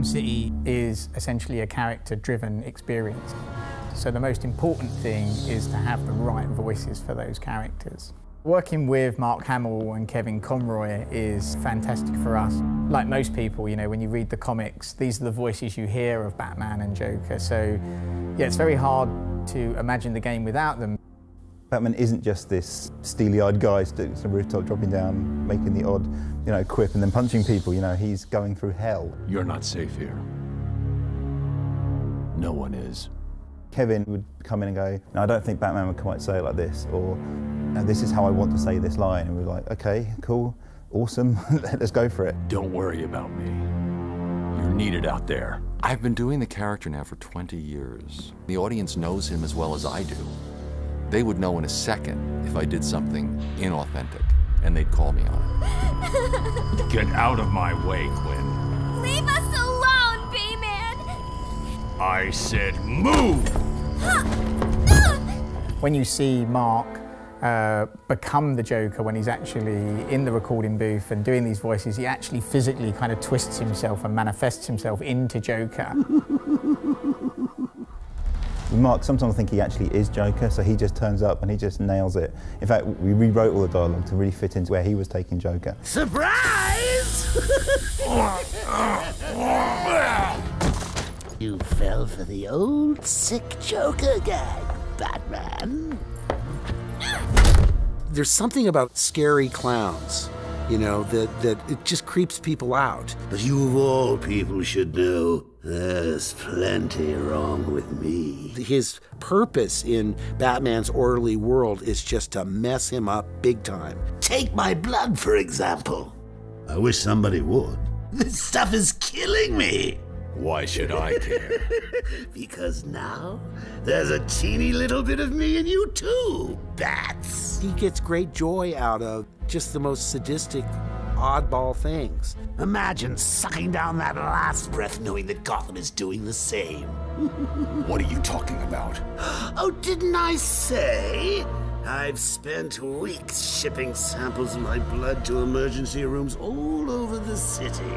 Arkham City is essentially a character-driven experience. So the most important thing is to have the right voices for those characters. Working with Mark Hamill and Kevin Conroy is fantastic for us. Like most people, you know, when you read the comics, these are the voices you hear of Batman and Joker. So, yeah, it's very hard to imagine the game without them. Batman isn't just this steely-eyed guy sitting on the rooftop, dropping down, making the odd, you know, quip and then punching people. You know, he's going through hell. You're not safe here. No one is. Kevin would come in and go, no, I don't think Batman would quite say it like this, or this is how I want to say this line. And we're like, okay, cool, awesome, let's go for it. Don't worry about me. You're needed out there. I've been doing the character now for 20 years. The audience knows him as well as I do. They would know in a second if I did something inauthentic, and they'd call me on it. Get out of my way, Quinn. Leave us alone, B-Man! I said move! When you see Mark become the Joker when he's actually in the recording booth and doing these voices, he actually physically kind of twists himself and manifests himself into Joker. Mark, sometimes I think he actually is Joker, so he just turns up and he just nails it. In fact, we rewrote all the dialogue to really fit into where he was taking Joker. Surprise! You fell for the old sick Joker gag, Batman. There's something about scary clowns, you know, that it just creeps people out. But you of all people should know, there's plenty wrong with me. His purpose in Batman's orderly world is just to mess him up big time. Take my blood, for example. I wish somebody would. This stuff is killing me. Why should I care? Because now, there's a teeny little bit of me in you too, Bats. He gets great joy out of just the most sadistic, oddball things. Imagine sucking down that last breath knowing that Gotham is doing the same. What are you talking about? Oh, didn't I say? I've spent weeks shipping samples of my blood to emergency rooms all over the city.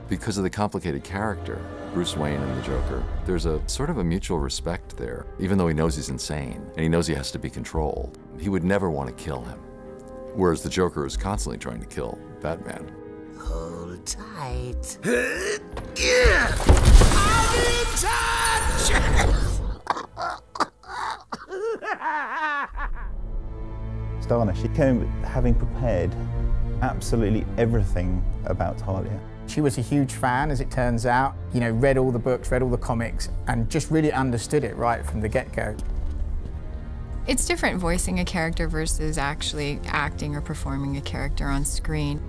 Because of the complicated character, Bruce Wayne and the Joker, there's a sort of a mutual respect there. Even though he knows he's insane, and he knows he has to be controlled, he would never want to kill him. Whereas the Joker is constantly trying to kill Batman. Hold tight. I'm in touch! Stana, she came having prepared absolutely everything about Talia. She was a huge fan, as it turns out. You know, read all the books, read all the comics, and just really understood it right from the get-go. It's different voicing a character versus actually acting or performing a character on screen.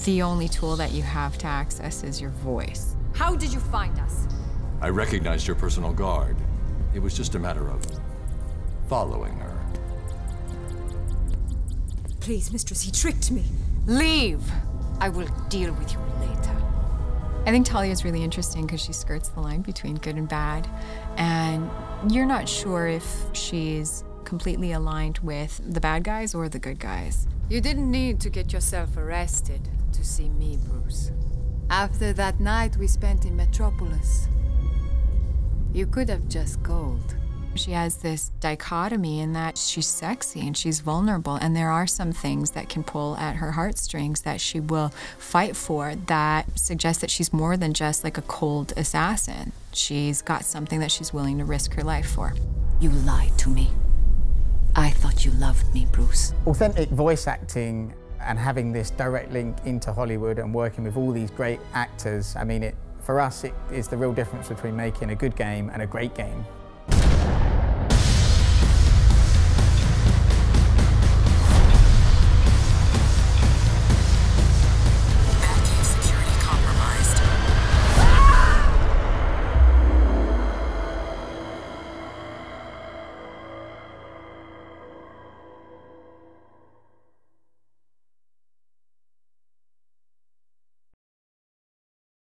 The only tool that you have to access is your voice. How did you find us? I recognized your personal guard. It was just a matter of following her. Please, mistress, he tricked me. Leave! I will deal with you later. I think Talia is really interesting because she skirts the line between good and bad, and you're not sure if she's completely aligned with the bad guys or the good guys. You didn't need to get yourself arrested to see me, Bruce. After that night we spent in Metropolis, you could have just called. She has this dichotomy in that she's sexy and she's vulnerable, and there are some things that can pull at her heartstrings that she will fight for that suggest that she's more than just like a cold assassin. She's got something that she's willing to risk her life for. You lied to me. I thought you loved me, Bruce. Authentic voice acting and having this direct link into Hollywood and working with all these great actors, I mean, for us, it is the real difference between making a good game and a great game.